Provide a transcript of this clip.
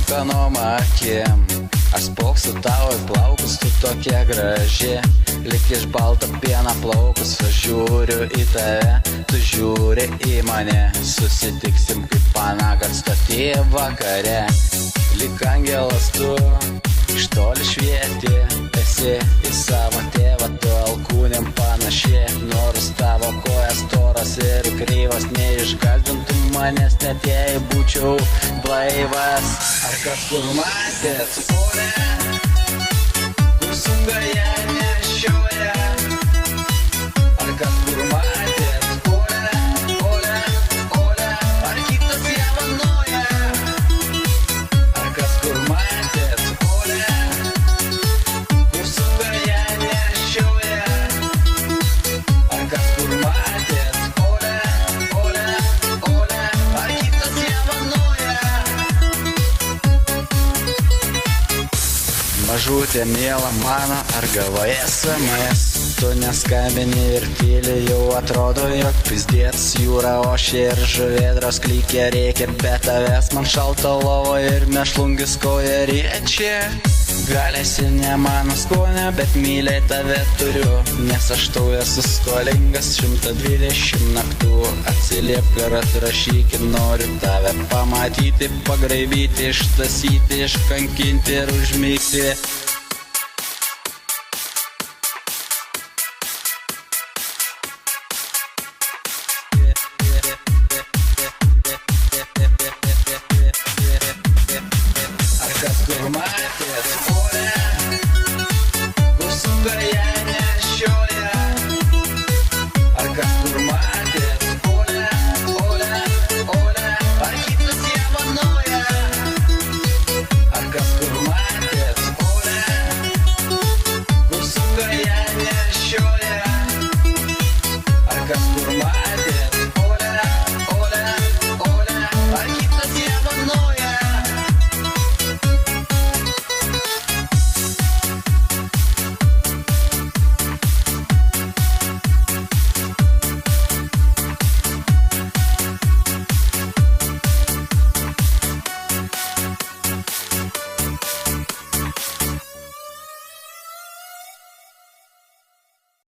alkanom akim. Aš spoksu tavo į plaukus, tu tokia graži, lyg iš balto pieno plaukus. Aš žiūriu į tave, tu žiūri į mane, susitiksim kaip anąkart stoty vakare. Lyg angelas tu iš toli švieti, esi į savo tėvą, tu alkūnėm panaši. Nors tavo kojas storas ir kreivas neišgąsdintų manęs, net jei būčiau blaivas. Ar kažkur matėt polę, kur sungoje nešioja? Ar kažkur matėt polę, ar kitas ją vanoja? Ar kažkur matėt polę, kur sungoje nešioja? Ar kažkur matėt polę, ar kitas ją vanoja? Mažutė miela mano, ar gavai SMS? Tu neskambini ir tyli, jau atrodo, jog pizdėts. Jūra ošia ir žuvėdros klykia, reikia be tavęs. Man šalta lova ir mešlungis koja riečia. Gal esi ne mano skonio, bet myliai tave turiu, nes aš tau esu skolingas 120 naktų. Atsiliepk ir atrašyk, noriu tave pamatyti, pagraibyti, ištasyti, iškankinti ir užmygti.